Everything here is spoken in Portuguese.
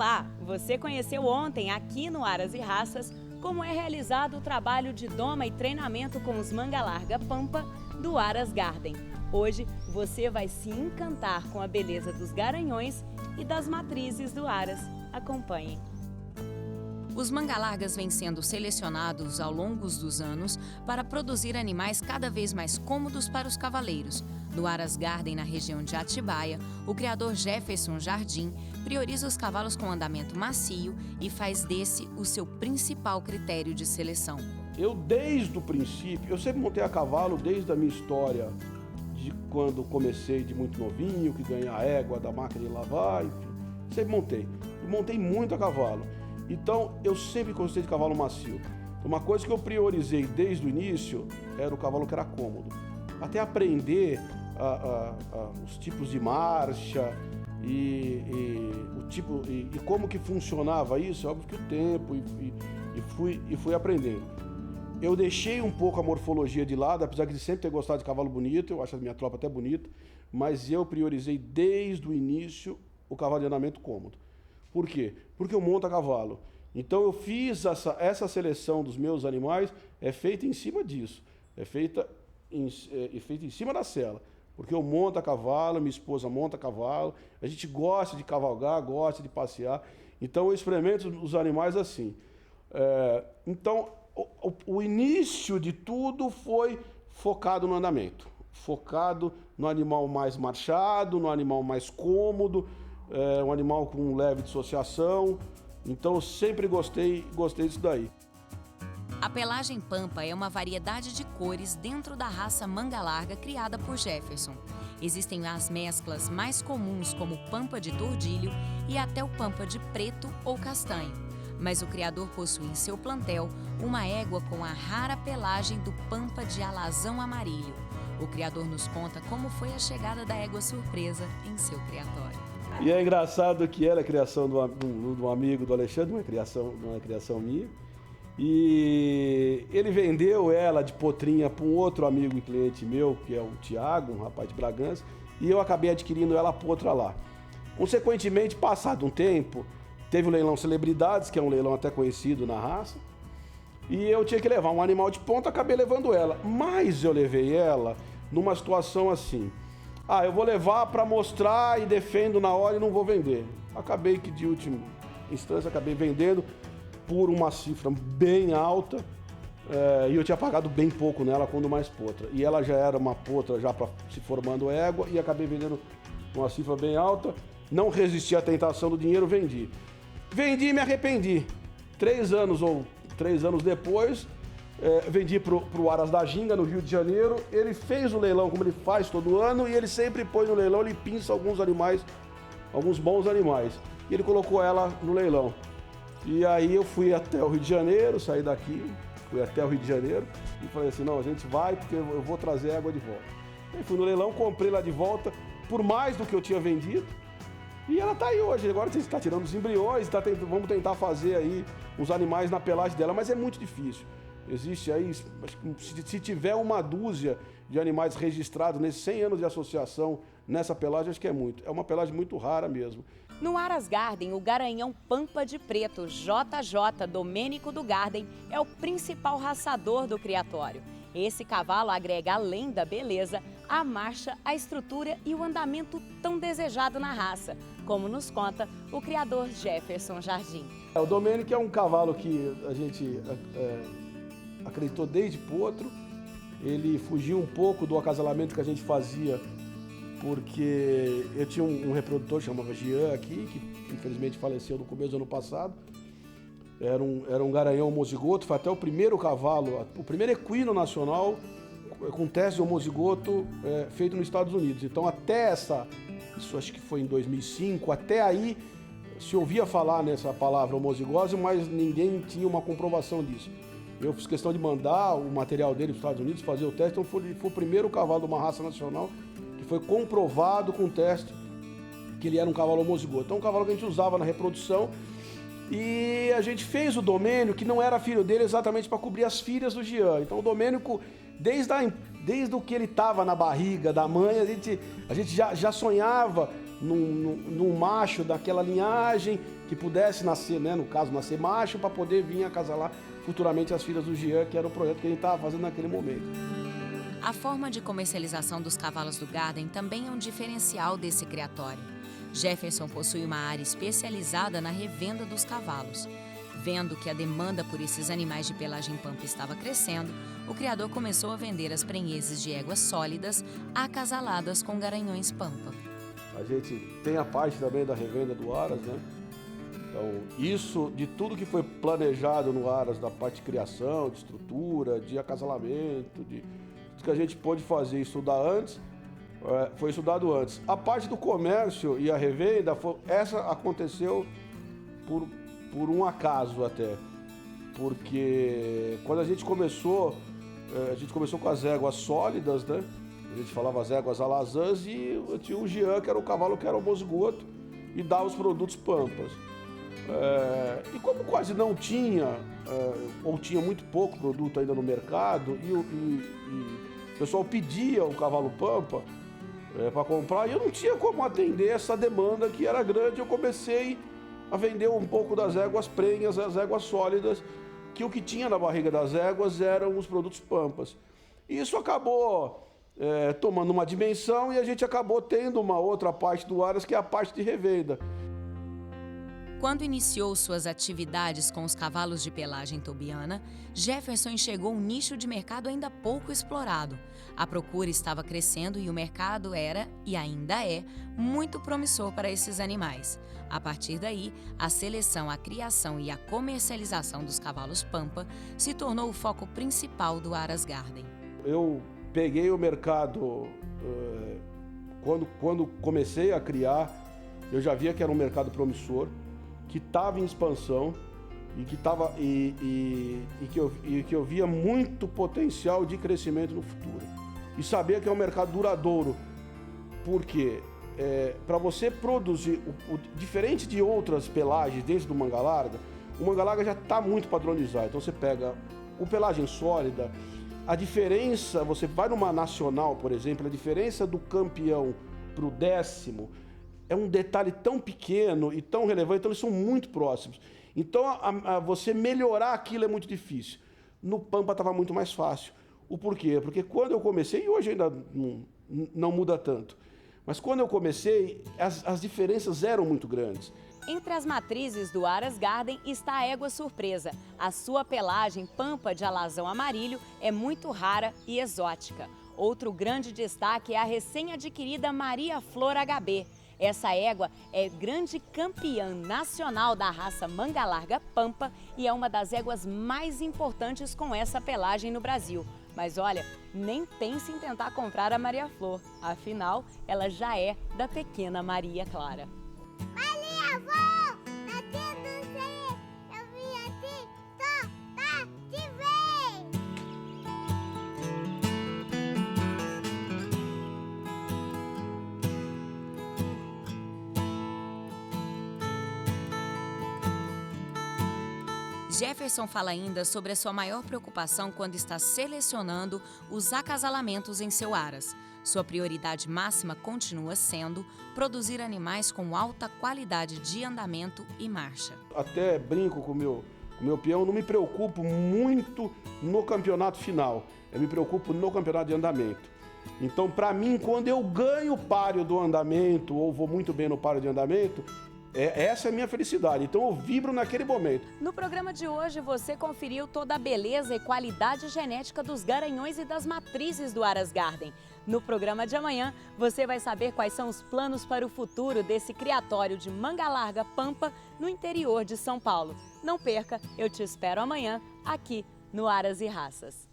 Olá! Você conheceu ontem, aqui no Aras e Raças, como é realizado o trabalho de doma e treinamento com os manga larga pampa do Aras Garden. Hoje você vai se encantar com a beleza dos garanhões e das matrizes do Aras. Acompanhe. Os manga-largas vêm sendo selecionados ao longo dos anos para produzir animais cada vez mais cômodos para os cavaleiros. No Aras Garden, na região de Atibaia, o criador Jefferson Jardim prioriza os cavalos com andamento macio e faz desse o seu principal critério de seleção. Eu, desde o princípio, eu sempre montei a cavalo desde a minha história, de quando comecei de muito novinho, que ganhei a égua da máquina de lavar, enfim, sempre montei. E montei muito a cavalo. Então, eu sempre gostei de cavalo macio. Uma coisa que eu priorizei desde o início era o cavalo que era cômodo. Até aprender os tipos de marcha e como que funcionava isso, é óbvio que o tempo e fui aprendendo. Eu deixei um pouco a morfologia de lado, apesar de sempre ter gostado de cavalo bonito, eu acho a minha tropa até bonita, mas eu priorizei desde o início o cavalo de andamento cômodo. Por quê? Porque eu monto a cavalo. Então eu fiz essa seleção dos meus animais, é feita em cima disso, é feita em cima da sela. Porque eu monto a cavalo, minha esposa monta a cavalo, a gente gosta de cavalgar, gosta de passear. Então eu experimento os animais assim. Então o início de tudo foi focado no andamento, focado no animal mais marchado, no animal mais cômodo, um animal com leve dissociação. Então eu sempre gostei disso daí. A pelagem pampa é uma variedade de cores dentro da raça manga larga criada por Jefferson. Existem as mesclas mais comuns como pampa de tordilho e até o pampa de preto ou castanho. Mas o criador possui em seu plantel uma égua com a rara pelagem do pampa de alazão amarillo. O criador nos conta como foi a chegada da égua surpresa em seu criatório. E é engraçado que ela é criação de um amigo do Alexandre, não é criação minha. E ele vendeu ela de potrinha para um outro amigo e cliente meu, que é o Tiago, um rapaz de Bragança, e eu acabei adquirindo ela potra lá. Consequentemente, passado um tempo, teve o leilão Celebridades, que é um leilão até conhecido na raça, e eu tinha que levar um animal de ponta, acabei levando ela. Mas eu levei ela numa situação assim: eu vou levar para mostrar e defendo na hora e não vou vender. Acabei que de última instância, acabei vendendo por uma cifra bem alta, e eu tinha pagado bem pouco nela quando mais potra. E ela já era uma potra já se formando égua e acabei vendendo uma cifra bem alta. Não resisti à tentação do dinheiro, vendi. Vendi e me arrependi. 3 anos depois, vendi pro Aras da Ginga, no Rio de Janeiro. Ele fez o leilão como ele faz todo ano e ele sempre põe no leilão, ele pinça alguns animais, alguns bons animais. E ele colocou ela no leilão. E aí eu fui até o Rio de Janeiro, saí daqui, fui até o Rio de Janeiro e falei assim: não, a gente vai porque eu vou trazer a égua de volta. Aí fui no leilão, comprei lá de volta por mais do que eu tinha vendido e ela tá aí hoje. Agora a gente está tirando os embriões, vamos tentar fazer aí os animais na pelagem dela, mas é muito difícil. Existe aí, se tiver uma dúzia de animais registrados nesses 100 anos de associação nessa pelagem, acho que é muito. É uma pelagem muito rara mesmo. No Aras Garden, o garanhão pampa de preto JJ Domênico do Garden é o principal raçador do criatório. Esse cavalo agrega, além da beleza, a marcha, a estrutura e o andamento tão desejado na raça, como nos conta o criador Jefferson Jardim. O Domênico é um cavalo que a gente acreditou desde potro. Ele fugiu um pouco do acasalamento que a gente fazia, porque eu tinha um reprodutor que chamava Jean aqui, que infelizmente faleceu no começo do ano passado. Era um garanhão homozigoto, foi até o primeiro cavalo, o primeiro equino nacional com teste de homozigoto feito nos Estados Unidos. Então isso acho que foi em 2005, até aí se ouvia falar nessa palavra homozigose, mas ninguém tinha uma comprovação disso. Eu fiz questão de mandar o material dele para os Estados Unidos, fazer o teste, então foi o primeiro cavalo de uma raça nacional que foi comprovado com teste que ele era um cavalo homozigoto. Então, um cavalo que a gente usava na reprodução, e a gente fez o Domênico, que não era filho dele, exatamente para cobrir as filhas do Jean. Então, o Domênico, desde desde o que ele estava na barriga da mãe, a gente já sonhava num macho daquela linhagem que pudesse nascer, né, no caso, nascer macho, para poder vir acasalar futuramente as filhas do Jean, que era o projeto que a gente estava fazendo naquele momento. A forma de comercialização dos cavalos do Garden também é um diferencial desse criatório. Jefferson possui uma área especializada na revenda dos cavalos. Vendo que a demanda por esses animais de pelagem pampa estava crescendo, o criador começou a vender as prenheses de éguas sólidas acasaladas com garanhões pampa. A gente tem a parte também da revenda do Aras, né? Então, isso, de tudo que foi planejado no Aras, da parte de criação, de estrutura, de acasalamento, de tudo que a gente pôde fazer e estudar antes, foi estudado antes. A parte do comércio e a revenda, essa aconteceu por um acaso até, porque quando a gente começou com as éguas sólidas, né? A gente falava as éguas alazãs e tinha o Jean, que era o cavalo que era homozigota e dava os produtos pampas. E como quase não tinha, ou tinha muito pouco produto ainda no mercado, e o pessoal pedia o cavalo pampa para comprar, e eu não tinha como atender essa demanda que era grande, eu comecei a vender um pouco das éguas prenhas, as éguas sólidas, que o que tinha na barriga das éguas eram os produtos pampas. E isso acabou tomando uma dimensão e a gente acabou tendo uma outra parte do Aras, que é a parte de revenda. Quando iniciou suas atividades com os cavalos de pelagem tobiana, Jefferson enxergou um nicho de mercado ainda pouco explorado. A procura estava crescendo e o mercado era, e ainda é, muito promissor para esses animais. A partir daí, a seleção, a criação e a comercialização dos cavalos pampa se tornou o foco principal do Aras Garden. Eu peguei o mercado, quando comecei a criar, eu já via que era um mercado promissor, que estava em expansão e que eu via muito potencial de crescimento no futuro. E sabia que é um mercado duradouro, porque para você produzir, diferente de outras pelagens dentro do manga larga, o manga larga já está muito padronizado. Então você pega o pelagem sólida, a diferença, você vai numa nacional, por exemplo, a diferença do campeão para o 10º é um detalhe tão pequeno e tão relevante, então eles são muito próximos. Então você melhorar aquilo é muito difícil. No pampa estava muito mais fácil. O porquê? Porque quando eu comecei, e hoje ainda não muda tanto, mas quando eu comecei, as diferenças eram muito grandes. Entre as matrizes do Aras Garden está a égua surpresa. A sua pelagem pampa de alazão amarillo é muito rara e exótica. Outro grande destaque é a recém-adquirida Maria Flor HB. Essa égua é grande campeã nacional da raça manga larga pampa e é uma das éguas mais importantes com essa pelagem no Brasil. Mas olha, nem pense em tentar comprar a Maria Flor, afinal, ela já é da pequena Maria Clara. Maria Flor, aqui não sei, eu vim aqui, tô pra te ver. Jefferson fala ainda sobre a sua maior preocupação quando está selecionando os acasalamentos em seu Aras. Sua prioridade máxima continua sendo produzir animais com alta qualidade de andamento e marcha. Até brinco com o meu peão, não me preocupo muito no campeonato final, eu me preocupo no campeonato de andamento. Então, para mim, quando eu ganho o páreo do andamento ou vou muito bem no páreo de andamento, essa é a minha felicidade, então eu vibro naquele momento. No programa de hoje você conferiu toda a beleza e qualidade genética dos garanhões e das matrizes do Aras Garden. No programa de amanhã você vai saber quais são os planos para o futuro desse criatório de manga larga pampa no interior de São Paulo. Não perca, eu te espero amanhã aqui no Aras e Raças.